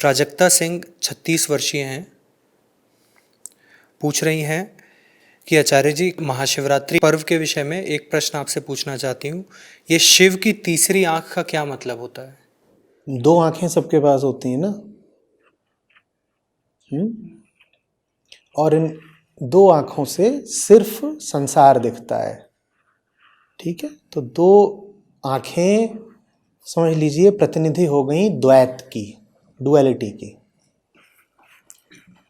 प्राजक्ता सिंह 36 वर्षीय हैं। पूछ रही हैं कि आचार्य जी, महाशिवरात्रि पर्व के विषय में एक प्रश्न आपसे पूछना चाहती हूँ। ये शिव की तीसरी आंख का क्या मतलब होता है? दो आंखें सबके पास होती हैं ना। और इन दो आंखों से सिर्फ संसार दिखता है। ठीक है, तो दो आंखें समझ लीजिए प्रतिनिधि हो गई द्वैत की, डुअलिटी की।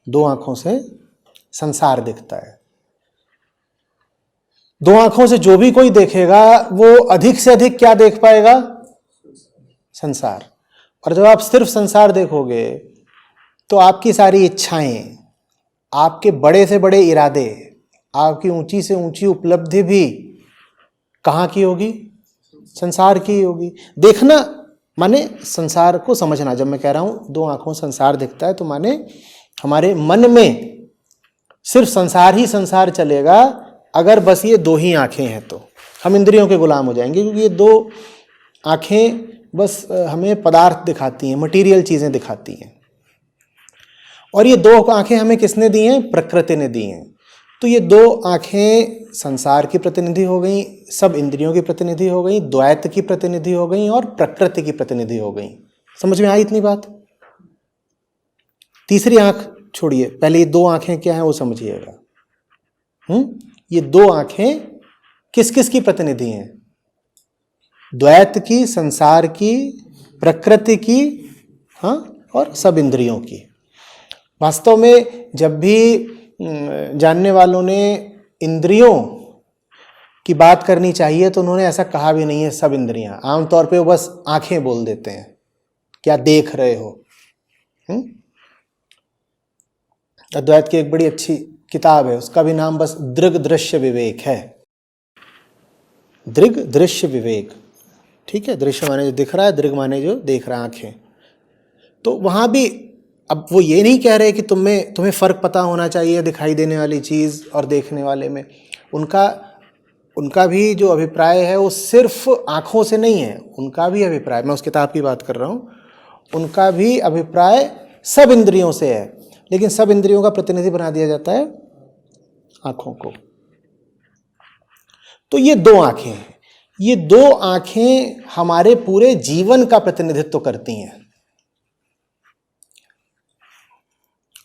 दो आंखों से संसार दिखता है। दो आंखों से जो भी कोई देखेगा वो अधिक से अधिक क्या देख पाएगा? संसार। और जब आप सिर्फ संसार देखोगे तो आपकी सारी इच्छाएं, आपके बड़े से बड़े इरादे, आपकी ऊंची से ऊंची उपलब्धि भी कहाँ की होगी? संसार की होगी। देखना माने संसार को समझना। जब मैं कह रहा हूं दो आंखों से संसार दिखता है तो माने हमारे मन में सिर्फ संसार ही संसार चलेगा अगर बस ये दो ही आंखें हैं। तो हम इंद्रियों के गुलाम हो जाएंगे, क्योंकि ये दो आंखें बस हमें पदार्थ दिखाती हैं, मटीरियल चीजें दिखाती हैं। और ये दो आंखें हमें किसने दी हैं? प्रकृति ने दी हैं। तो ये दो आंखें संसार की प्रतिनिधि हो गई, सब इंद्रियों की प्रतिनिधि हो गई, द्वैत की प्रतिनिधि हो गई और प्रकृति की प्रतिनिधि हो गई। समझ में आई इतनी बात? तीसरी आंख छोड़िए, पहले ये दो आंखें क्या हैं वो समझिएगा। ये दो आंखें किस किस की प्रतिनिधि हैं? द्वैत की, संसार की, प्रकृति की, और सब इंद्रियों की। वास्तव में जब भी जानने वालों ने इंद्रियों की बात करनी चाहिए तो उन्होंने ऐसा कहा भी नहीं है सब इंद्रियां। आमतौर पे वो बस आंखें बोल देते हैं, क्या देख रहे हो। अद्वैत की एक बड़ी अच्छी किताब है, उसका भी नाम बस दृग दृश्य विवेक है। दृग दृश्य विवेक, ठीक है। दृश्य माने जो दिख रहा है, दृग माने जो देख रहा है, आंखें। तो वहां भी अब वो ये नहीं कह रहे कि तुम्हें फर्क पता होना चाहिए दिखाई देने वाली चीज और देखने वाले में। उनका भी जो अभिप्राय है वो सिर्फ आंखों से नहीं है। उनका भी अभिप्राय, मैं उस किताब की बात कर रहा हूं, उनका भी अभिप्राय सब इंद्रियों से है, लेकिन सब इंद्रियों का प्रतिनिधि बना दिया जाता है आंखों को। तो ये दो आंखें हैं। ये दो आंखें हमारे पूरे जीवन का प्रतिनिधित्व करती हैं।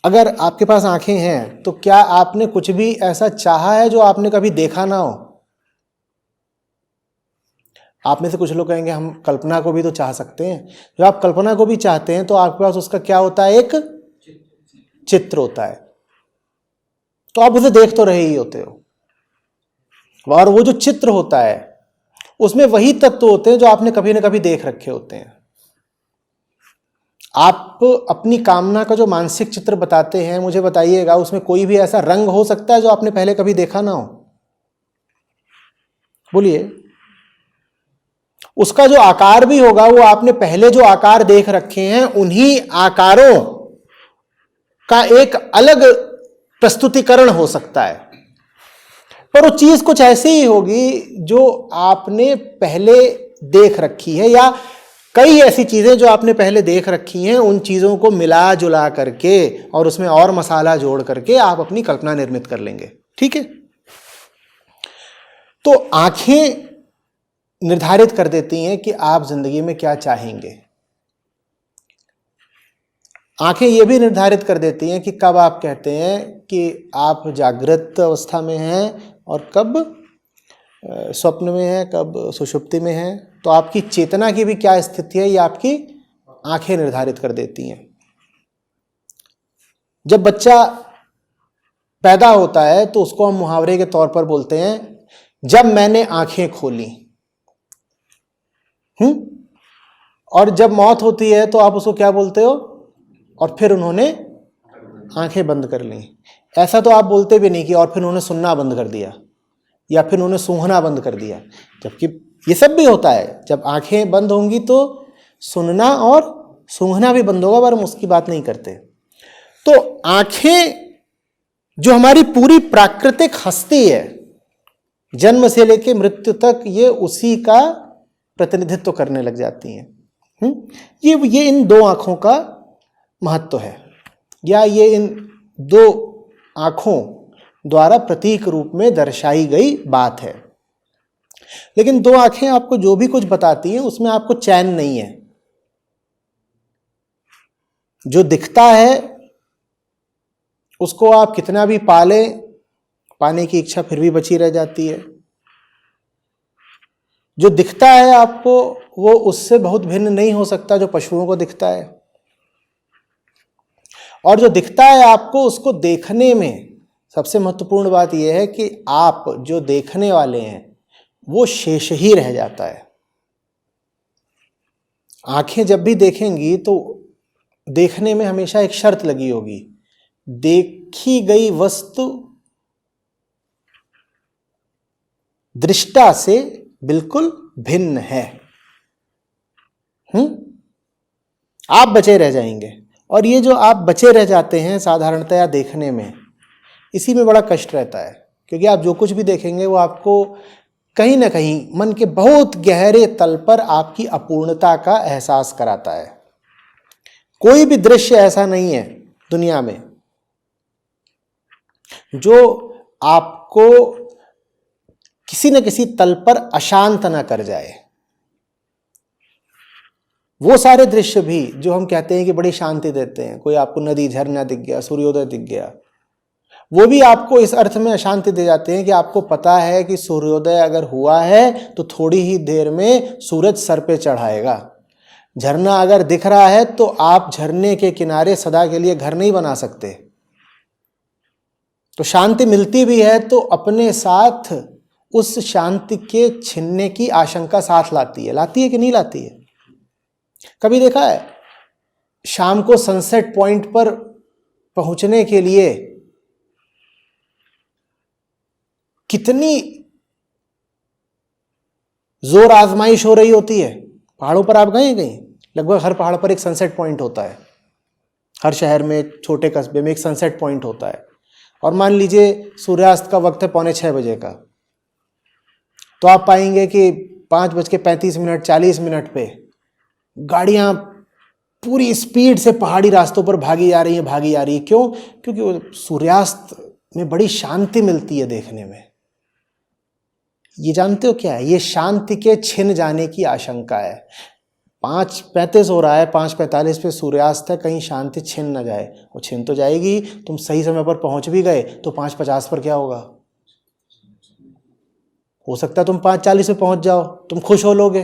अगर आपके पास आंखें हैं तो क्या आपने कुछ भी ऐसा चाहा है जो आपने कभी देखा ना हो? आप में से कुछ लोग कहेंगे हम कल्पना को भी तो चाह सकते हैं। जब आप कल्पना को भी चाहते हैं तो आपके पास उसका क्या होता है? एक चित्र होता है। तो आप उसे देख तो रहे ही होते हो, और वो जो चित्र होता है उसमें वही तत्व होते हैं जो आपने कभी ना कभी देख रखे होते हैं। आप अपनी कामना का जो मानसिक चित्र बताते हैं, मुझे बताइएगा उसमें कोई भी ऐसा रंग हो सकता है जो आपने पहले कभी देखा ना हो? बोलिए। उसका जो आकार भी होगा वो आपने पहले जो आकार देख रखे हैं उन्हीं आकारों का एक अलग प्रस्तुतिकरण हो सकता है, पर वो चीज कुछ ऐसी ही होगी जो आपने पहले देख रखी है, या कई ऐसी चीजें जो आपने पहले देख रखी हैं उन चीजों को मिला जुला करके और उसमें और मसाला जोड़ करके आप अपनी कल्पना निर्मित कर लेंगे। ठीक है। तो आंखें निर्धारित कर देती हैं कि आप जिंदगी में क्या चाहेंगे। आंखें ये भी निर्धारित कर देती हैं कि कब आप कहते हैं कि आप जागृत अवस्था में हैं और कब स्वप्न में हैं, कब सुषुप्ति में हैं। तो आपकी चेतना की भी क्या स्थिति है ये आपकी आंखें निर्धारित कर देती हैं। जब बच्चा पैदा होता है तो उसको हम मुहावरे के तौर पर बोलते हैं, जब मैंने आंखें खोली। और जब मौत होती है तो आप उसको क्या बोलते हो? और फिर उन्होंने आंखें बंद कर ली। ऐसा तो आप बोलते भी नहीं कि और फिर उन्होंने सुनना बंद कर दिया या फिर उन्होंने सूंघना बंद कर दिया, जबकि ये सब भी होता है। जब आंखें बंद होंगी तो सुनना और सूंघना भी बंद होगा, पर हम उसकी बात नहीं करते। तो आंखें जो हमारी पूरी प्राकृतिक हस्ती है, जन्म से लेकर मृत्यु तक, ये उसी का प्रतिनिधित्व करने लग जाती हैं। ये इन दो आंखों का महत्व है, या ये इन दो आँखों द्वारा प्रतीक रूप में दर्शाई गई बात है। लेकिन दो आंखें आपको जो भी कुछ बताती हैं उसमें आपको चैन नहीं है। जो दिखता है उसको आप कितना भी पालें, पाने की इच्छा फिर भी बची रह जाती है। जो दिखता है आपको वो उससे बहुत भिन्न नहीं हो सकता जो पशुओं को दिखता है, और जो दिखता है आपको उसको देखने में सबसे महत्वपूर्ण बात यह है कि आप जो देखने वाले हैं वो शेष ही रह जाता है। आंखें जब भी देखेंगी तो देखने में हमेशा एक शर्त लगी होगी, देखी गई वस्तु दृष्टा से बिल्कुल भिन्न है। आप बचे रह जाएंगे, और ये जो आप बचे रह जाते हैं साधारणतया देखने में, इसी में बड़ा कष्ट रहता है, क्योंकि आप जो कुछ भी देखेंगे वो आपको कहीं ना कहीं मन के बहुत गहरे तल पर आपकी अपूर्णता का एहसास कराता है। कोई भी दृश्य ऐसा नहीं है दुनिया में जो आपको किसी न किसी तल पर अशांत ना कर जाए। वो सारे दृश्य भी जो हम कहते हैं कि बड़ी शांति देते हैं, कोई आपको नदी झरना दिख गया, सूर्योदय दिख गया, वो भी आपको इस अर्थ में अशांति दे जाते हैं कि आपको पता है कि सूर्योदय अगर हुआ है तो थोड़ी ही देर में सूरज सर पे चढ़ाएगा। झरना अगर दिख रहा है तो आप झरने के किनारे सदा के लिए घर नहीं बना सकते। तो शांति मिलती भी है तो अपने साथ उस शांति के छिनने की आशंका साथ लाती है कि नहीं लाती है? कभी देखा है शाम को सनसेट पॉइंट पर पहुंचने के लिए कितनी जोर आजमाइश हो रही होती है? पहाड़ों पर आप गए कहीं? लगभग हर पहाड़ पर एक सनसेट पॉइंट होता है, हर शहर में, छोटे कस्बे में एक सनसेट पॉइंट होता है। और मान लीजिए सूर्यास्त का वक्त है 5:45 का, तो आप पाएंगे कि 5:35 40 मिनट पे गाड़ियां पूरी स्पीड से पहाड़ी रास्तों पर भागी जा रही है। क्यों? क्योंकि वो सूर्यास्त में बड़ी शांति मिलती है देखने में। ये जानते हो क्या है? ये शांति के छिन जाने की आशंका है। 5:35 हो रहा है, 5:45 पे सूर्यास्त है, कहीं शांति छिन ना जाए। वो छिन तो जाएगी, तुम सही समय पर पहुंच भी गए तो 5:50 पर क्या होगा? हो सकता है तुम 5:40 पे पहुंच जाओ, तुम खुश हो लोगे,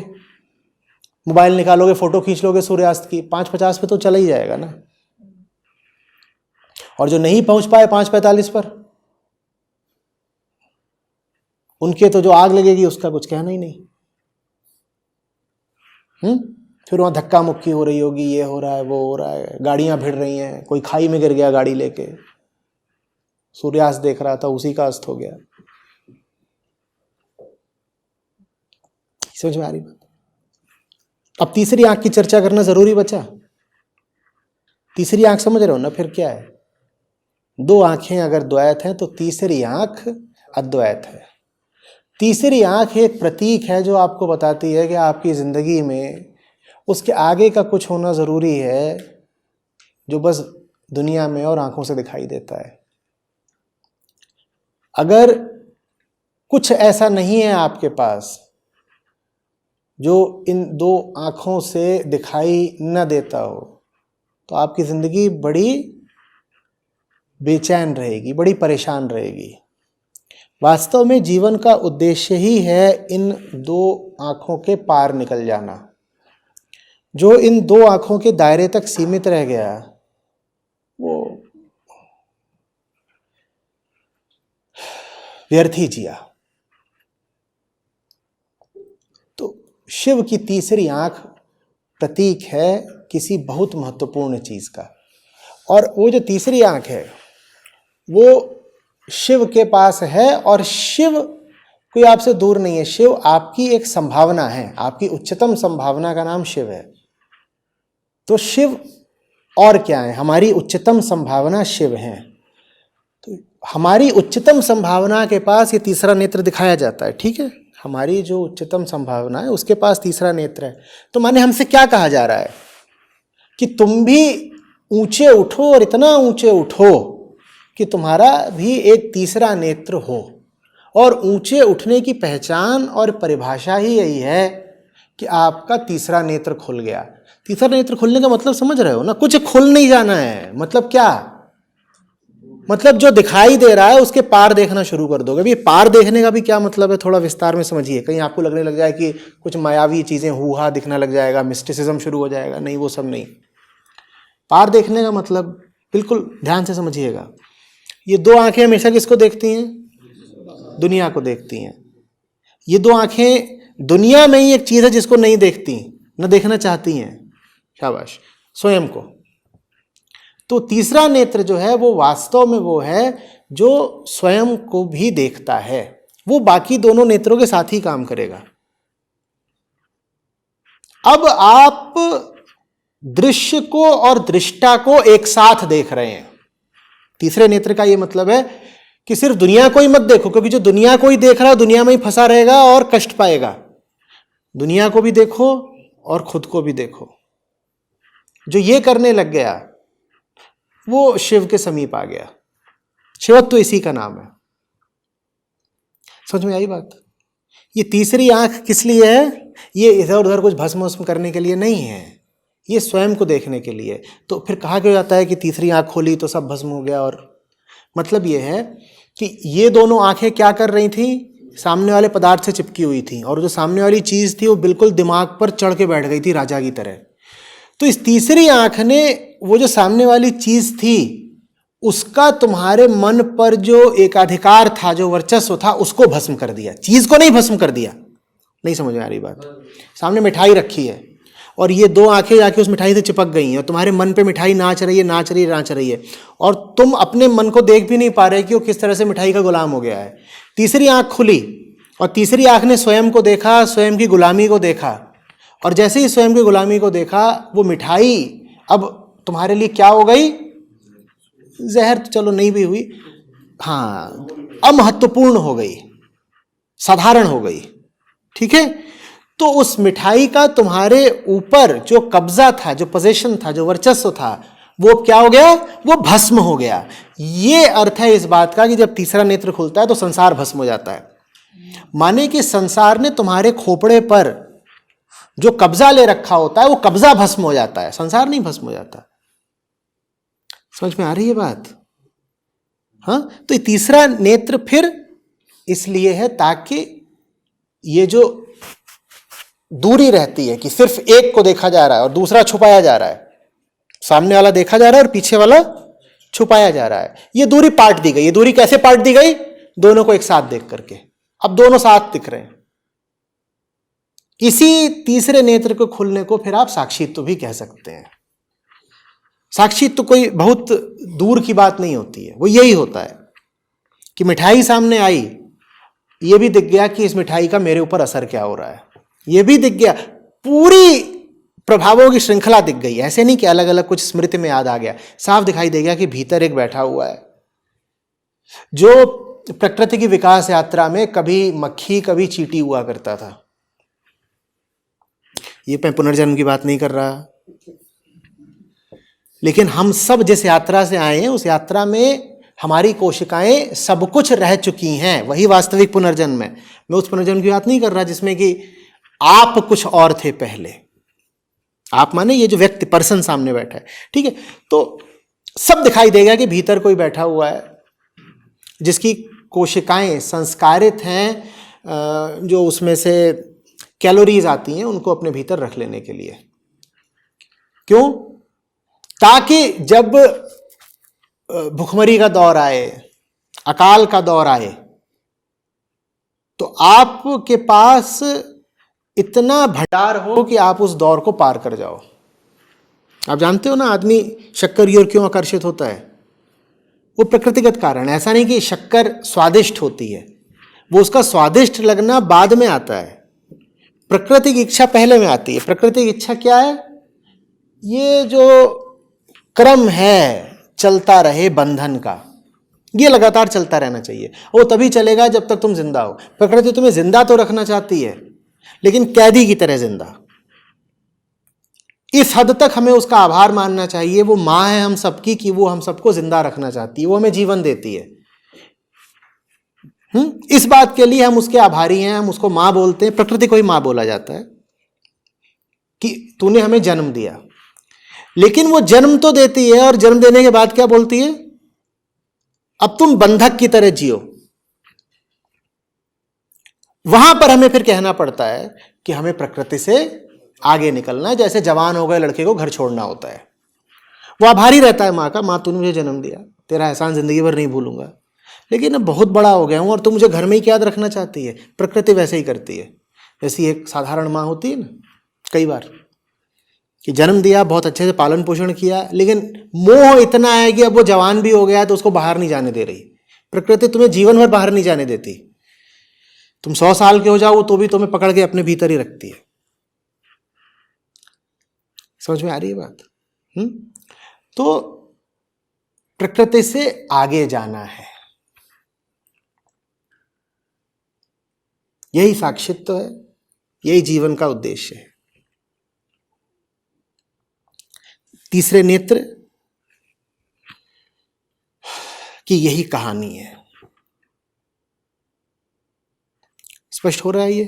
मोबाइल निकालोगे, फोटो खींच लोगे सूर्यास्त की, 5:50 पे तो चला ही जाएगा ना। और जो नहीं पहुंच पाए 5:45 पर, उनके तो जो आग लगेगी उसका कुछ कहना ही नहीं। फिर वहां धक्का मुक्की हो रही होगी, ये हो रहा है, वो हो रहा है, गाड़ियां भिड़ रही हैं, कोई खाई में गिर गया गाड़ी लेके, सूर्यास्त देख रहा था उसी का अस्त हो गया। समझ में आ रही बात? अब तीसरी आंख की चर्चा करना जरूरी बचा। तीसरी आंख समझ रहे हो ना? फिर क्या है? दो आंखें अगर द्वैत हैं तो तीसरी आंख अद्वैत है। तीसरी आंख एक प्रतीक है जो आपको बताती है कि आपकी जिंदगी में उसके आगे का कुछ होना जरूरी है जो बस दुनिया में और आंखों से दिखाई देता है। अगर कुछ ऐसा नहीं है आपके पास जो इन दो आंखों से दिखाई न देता हो, तो आपकी जिंदगी बड़ी बेचैन रहेगी, बड़ी परेशान रहेगी। वास्तव में जीवन का उद्देश्य ही है इन दो आंखों के पार निकल जाना। जो इन दो आंखों के दायरे तक सीमित रह गया वो व्यर्थ ही जिया। तो शिव की तीसरी आंख प्रतीक है किसी बहुत महत्वपूर्ण चीज का, और वो जो तीसरी आंख है वो शिव के पास है, और शिव कोई आपसे दूर नहीं है। शिव आपकी एक संभावना है, आपकी उच्चतम संभावना का नाम शिव है। तो शिव और क्या है? हमारी उच्चतम संभावना शिव है। तो हमारी उच्चतम संभावना के पास ये तीसरा नेत्र दिखाया जाता है, ठीक है? हमारी जो उच्चतम संभावना है उसके पास तीसरा नेत्र है। तो माने हमसे क्या कहा जा रहा है कि तुम भी ऊंचे उठो और इतना ऊंचे उठो कि तुम्हारा भी एक तीसरा नेत्र हो। और ऊंचे उठने की पहचान और परिभाषा ही यही है कि आपका तीसरा नेत्र खुल गया। तीसरा नेत्र खुलने का मतलब समझ रहे हो ना? कुछ खुल नहीं जाना है। मतलब क्या? मतलब जो दिखाई दे रहा है उसके पार देखना शुरू कर दोगे। अभी पार देखने का भी क्या मतलब है, थोड़ा विस्तार में समझिए। कहीं आपको लगने लग जाए कि कुछ मायावी चीजें हूहा दिखना लग जाएगा, मिस्टिसिज्म शुरू हो जाएगा। नहीं, वो सब नहीं। पार देखने का मतलब बिल्कुल ध्यान से समझिएगा। ये दो आंखें हमेशा किसको देखती हैं? दुनिया को देखती हैं। ये दो आंखें दुनिया में ही एक चीज है जिसको नहीं देखती, न देखना चाहती हैं। शाबाश, स्वयं को। तो तीसरा नेत्र जो है वो वास्तव में वो है जो स्वयं को भी देखता है। वो बाकी दोनों नेत्रों के साथ ही काम करेगा। अब आप दृश्य को और दृष्टा को एक साथ देख रहे हैं। तीसरे नेत्र का यह मतलब है कि सिर्फ दुनिया को ही मत देखो, क्योंकि जो दुनिया को ही देख रहा है दुनिया में ही फंसा रहेगा और कष्ट पाएगा। दुनिया को भी देखो और खुद को भी देखो। जो ये करने लग गया वो शिव के समीप आ गया। शिवत्व तो इसी का नाम है। समझ में आई बात? ये तीसरी आंख किस लिए है? ये इधर उधर कुछ भस्म वस्म करने के लिए नहीं है, ये स्वयं को देखने के लिए। तो फिर कहा क्यों जाता है कि तीसरी आंख खोली तो सब भस्म हो गया? और मतलब ये है कि ये दोनों आंखें क्या कर रही थी? सामने वाले पदार्थ से चिपकी हुई थी, और जो सामने वाली चीज थी वो बिल्कुल दिमाग पर चढ़ के बैठ गई थी राजा की तरह। तो इस तीसरी आंख ने वो जो सामने वाली चीज थी उसका तुम्हारे मन पर जो एकाधिकार था, जो वर्चस्व था, उसको भस्म कर दिया। चीज को नहीं भस्म कर दिया। नहीं समझ में आ रही बात? सामने मिठाई रखी है और ये दो आंखें जाके उस मिठाई से चिपक गई हैं और तुम्हारे मन पे मिठाई नाच रही है, नाच रही है, नाच रही है, और तुम अपने मन को देख भी नहीं पा रहे कि वो किस तरह से मिठाई का गुलाम हो गया है। तीसरी आंख खुली और तीसरी आंख ने स्वयं को देखा, स्वयं की गुलामी को देखा, और जैसे ही स्वयं की गुलामी को देखा वो मिठाई अब तुम्हारे लिए क्या हो गई? जहर तो चलो नहीं भी हुई, हाँ, अमहत्वपूर्ण हो गई, साधारण हो गई। ठीक है? तो उस मिठाई का तुम्हारे ऊपर जो कब्जा था, जो पोजीशन था, जो वर्चस्व था, वो क्या हो गया? वो भस्म हो गया। ये अर्थ है इस बात का कि जब तीसरा नेत्र खुलता है तो संसार भस्म हो जाता है। माने कि संसार ने तुम्हारे खोपड़े पर जो कब्जा ले रखा होता है वो कब्जा भस्म हो जाता है, संसार नहीं भस्म हो जाता। समझ में आ रही है बात? हाँ, तो ये तीसरा नेत्र फिर इसलिए है ताकि ये जो दूरी रहती है कि सिर्फ एक को देखा जा रहा है और दूसरा छुपाया जा रहा है, सामने वाला देखा जा रहा है और पीछे वाला छुपाया जा रहा है, ये दूरी पाट दी गई। ये दूरी कैसे पाट दी गई? दोनों को एक साथ देख करके। अब दोनों साथ दिख रहे हैं। इसी तीसरे नेत्र को खुलने को फिर आप साक्षित्व भी कह सकते हैं। साक्षित्व कोई बहुत दूर की बात नहीं होती है, वो यही होता है कि मिठाई सामने आई, ये भी दिख गया कि इस मिठाई का मेरे ऊपर असर क्या हो रहा है, ये भी दिख गया, पूरी प्रभावों की श्रृंखला दिख गई। ऐसे नहीं कि अलग अलग कुछ स्मृति में याद आ गया, साफ दिखाई दे गया कि भीतर एक बैठा हुआ है जो प्रकृति की विकास यात्रा में कभी मक्खी कभी चींटी हुआ करता था। ये मैं पुनर्जन्म की बात नहीं कर रहा, लेकिन हम सब जिस यात्रा से आए हैं उस यात्रा में हमारी कोशिकाएं सब कुछ रह चुकी हैं, वही वास्तविक पुनर्जन्म है। मैं उस पुनर्जन्म की बात नहीं कर रहा जिसमें कि आप कुछ और थे पहले। आप माने ये जो व्यक्ति पर्सन सामने बैठा है, ठीक है? तो सब दिखाई देगा कि भीतर कोई बैठा हुआ है जिसकी कोशिकाएं संस्कारित हैं, जो उसमें से कैलोरीज आती हैं उनको अपने भीतर रख लेने के लिए। क्यों? ताकि जब भुखमरी का दौर आए, अकाल का दौर आए, तो आपके पास इतना भंडार हो कि आप उस दौर को पार कर जाओ। आप जानते हो ना, आदमी शक्कर की ओर क्यों आकर्षित होता है? वो प्रकृतिगत कारण है। ऐसा नहीं कि शक्कर स्वादिष्ट होती है, वो उसका स्वादिष्ट लगना बाद में आता है, प्रकृति की इच्छा पहले में आती है। प्रकृति की इच्छा क्या है? ये जो क्रम है चलता रहे बंधन का, ये लगातार चलता रहना चाहिए। वो तभी चलेगा जब तक तुम जिंदा हो। प्रकृति तुम्हें जिंदा तो रखना चाहती है, लेकिन कैदी की तरह जिंदा। इस हद तक हमें उसका आभार मानना चाहिए। वो माँ है हम सबकी, कि वो हम सबको जिंदा रखना चाहती है, वो हमें जीवन देती है। इस बात के लिए हम उसके आभारी हैं, हम उसको माँ बोलते हैं। प्रकृति को ही माँ बोला जाता है कि तूने हमें जन्म दिया। लेकिन वो जन्म तो देती है, और जन्म देने के बाद क्या बोलती है? अब तुम बंधक की तरह जियो। वहां पर हमें फिर कहना पड़ता है कि हमें प्रकृति से आगे निकलना है। जैसे जवान हो गए लड़के को घर छोड़ना होता है, वो आभारी रहता है माँ का, माँ तूने मुझे जन्म दिया, तेरा एहसान जिंदगी भर नहीं भूलूंगा। लेकिन अब बहुत बड़ा हो गया हूं और तू मुझे घर में ही याद रखना चाहती है। प्रकृति वैसे ही करती है, जैसी एक साधारण माँ होती है ना, कई बार कि जन्म दिया, बहुत अच्छे से पालन पोषण किया, लेकिन मोह इतना है कि अब वो जवान भी हो गया है तो उसको बाहर नहीं जाने दे रही। प्रकृति तुम्हें जीवन भर बाहर नहीं जाने देती। तुम 100 साल के हो जाओ तो भी तुम्हें पकड़ के अपने भीतर ही रखती है। समझ में आ रही है बात? तो प्रकृति से आगे जाना है, यही साक्षित्व है, यही जीवन का उद्देश्य है। तीसरे नेत्र की यही कहानी है। स्पष्ट हो रहा है ये?